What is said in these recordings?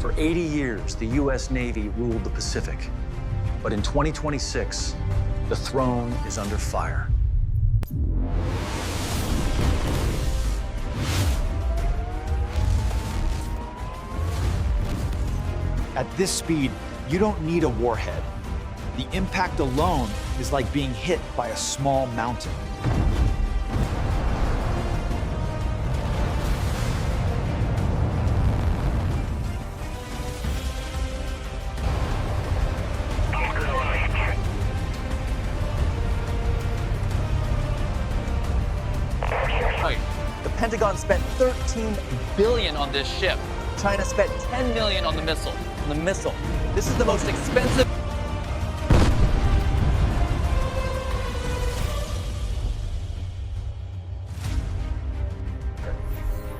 For 80 years, the U.S. Navy ruled the Pacific. But in 2026, the throne is under fire. At this speed, you don't need a warhead. The impact alone is like being hit by a small mountain. The Pentagon spent $13 billion on this ship. China spent $10 million on the missile. This is the most expensive.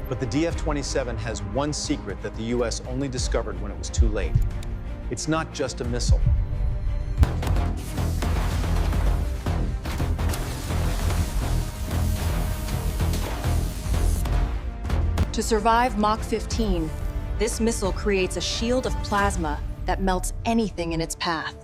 But the DF-27 has one secret that the US only discovered when it was too late. It's not just a missile. To survive Mach 15, this missile creates a shield of plasma that melts anything in its path.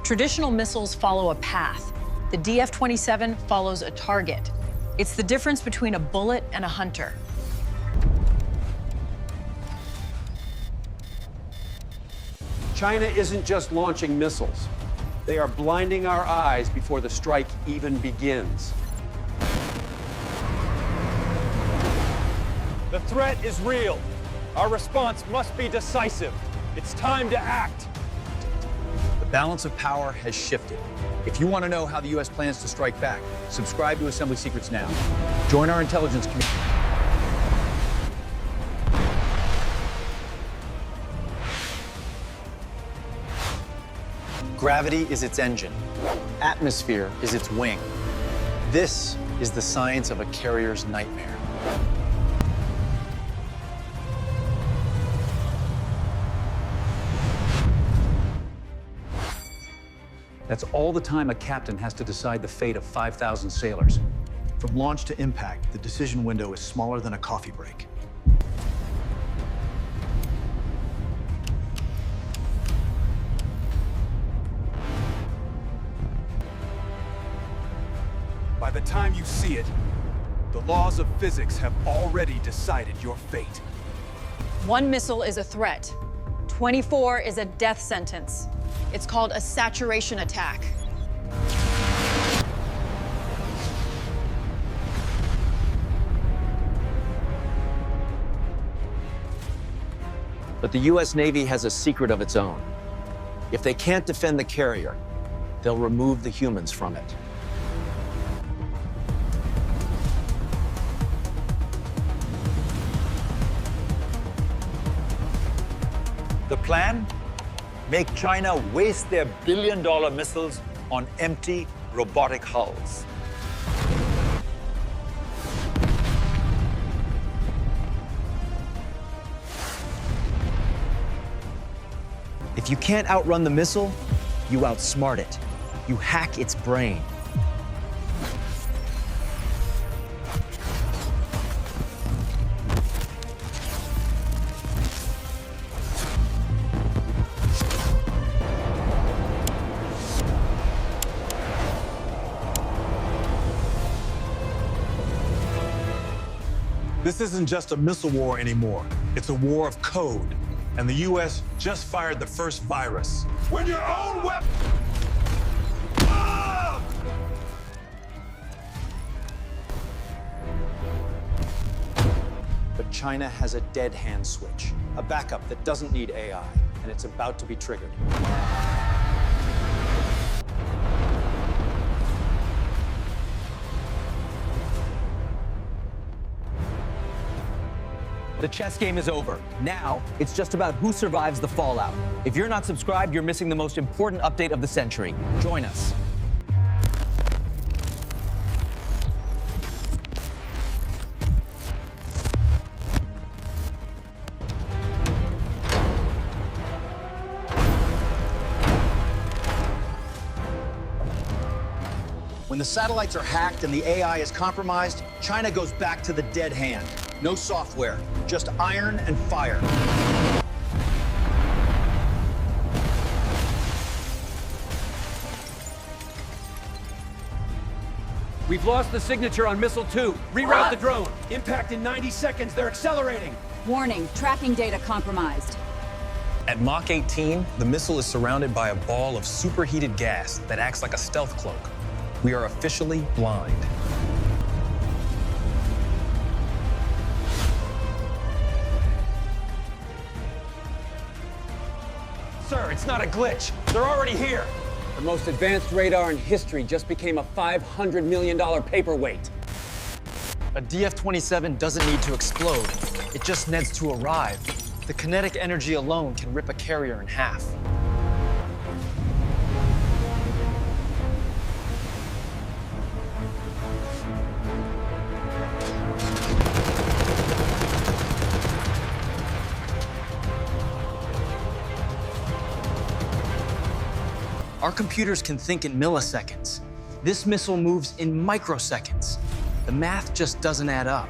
Traditional missiles follow a path. The DF-27 follows a target. It's the difference between a bullet and a hunter. China isn't just launching missiles. They are blinding our eyes before the strike even begins. The threat is real. Our response must be decisive. It's time to act. The balance of power has shifted. If you want to know how the U.S. plans to strike back, subscribe to Assembly Secrets now. Join our intelligence community. Gravity is its engine. Atmosphere is its wing. This is the science of a carrier's nightmare. That's all the time a captain has to decide the fate of 5,000 sailors. From launch to impact, the decision window is smaller than a coffee break. By the time you see it, the laws of physics have already decided your fate. One missile is a threat. 24 is a death sentence. It's called a saturation attack. But the U.S. Navy has a secret of its own. If they can't defend the carrier, they'll remove the humans from it. The plan? Make China waste their billion-dollar missiles on empty, robotic hulls. If you can't outrun the missile, you outsmart it. You hack its brain. This isn't just a missile war anymore. It's a war of code. And the U.S. just fired the first virus. When your own weapon... But China has a dead hand switch, a backup that doesn't need AI, and it's about to be triggered. The chess game is over. Now, it's just about who survives the fallout. If you're not subscribed, you're missing the most important update of the century. Join us. When the satellites are hacked and the AI is compromised, China goes back to the dead hand. No software, just iron and fire. We've lost the signature on Missile 2. Reroute the drone. Impact in 90 seconds. They're accelerating. Warning, tracking data compromised. At Mach 18, the missile is surrounded by a ball of superheated gas that acts like a stealth cloak. We are officially blind. Sir, it's not a glitch. They're already here. The most advanced radar in history just became a $500 million paperweight. A DF-27 doesn't need to explode. It just needs to arrive. The kinetic energy alone can rip a carrier in half. Our computers can think in milliseconds. This missile moves in microseconds. The math just doesn't add up.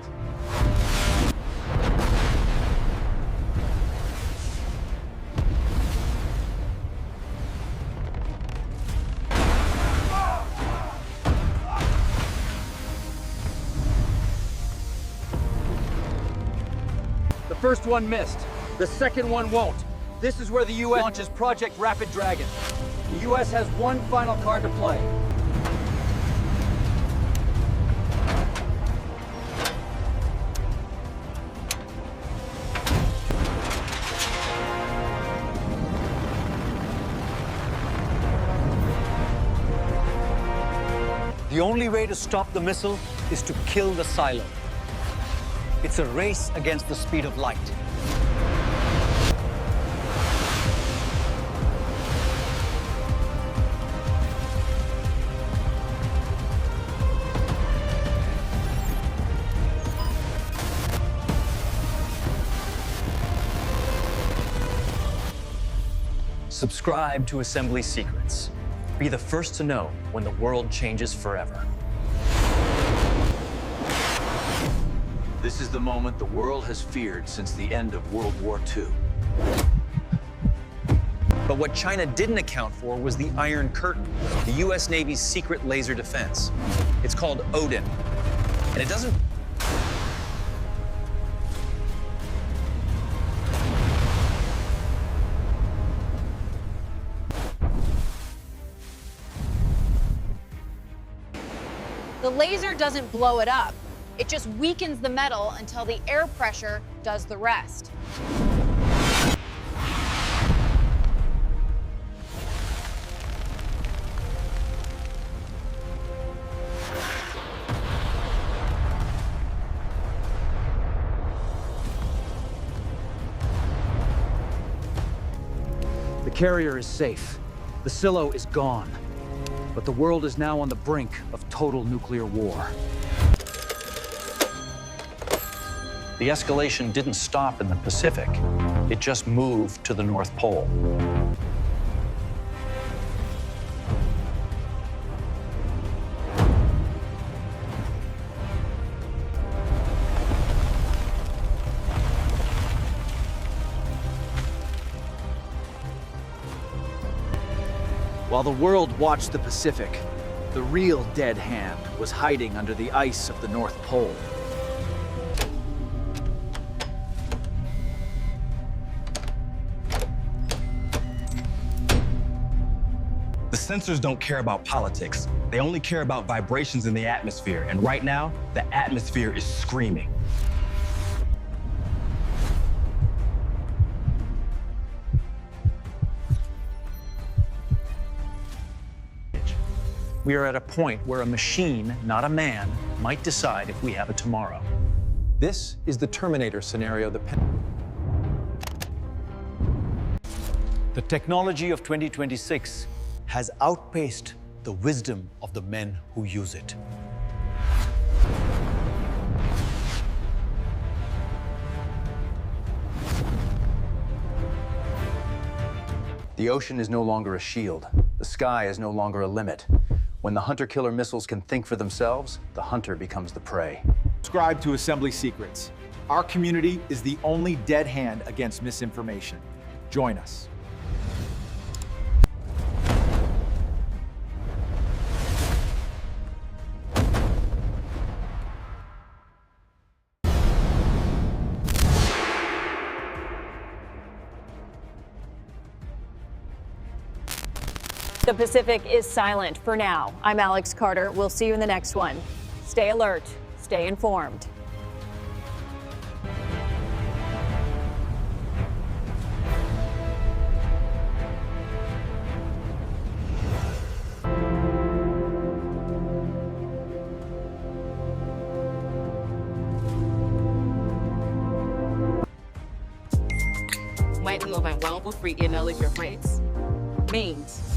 The first one missed. The second one won't. This is where the U.S. launches Project Rapid Dragon. The U.S. has one final card to play. The only way to stop the missile is to kill the silo. It's a race against the speed of light. Subscribe to Assembly Secrets. Be the first to know when the world changes forever. This is the moment the world has feared since the end of World War II. But what China didn't account for was the Iron Curtain, the U.S. Navy's secret laser defense. It's called Odin. And it doesn't... The laser doesn't blow it up. It just weakens the metal until the air pressure does the rest. The carrier is safe. The silo is gone. But the world is now on the brink of total nuclear war. The escalation didn't stop in the Pacific. It just moved to the North Pole. While the world watched the Pacific, the real dead hand was hiding under the ice of the North Pole. The sensors don't care about politics. They only care about vibrations in the atmosphere. And right now, the atmosphere is screaming. We are at a point where a machine, not a man, might decide if we have a tomorrow. This is the Terminator scenario the The technology of 2026 has outpaced the wisdom of the men who use it. The ocean is no longer a shield. The sky is no longer a limit. When the hunter-killer missiles can think for themselves, the hunter becomes the prey. Subscribe to Assembly Secrets. Our community is the only dead hand against misinformation. Join us. The Pacific is silent for now. I'm Alex Carter. We'll see you in the next one. Stay alert, stay informed. Might know if I'm well for free email if your friends means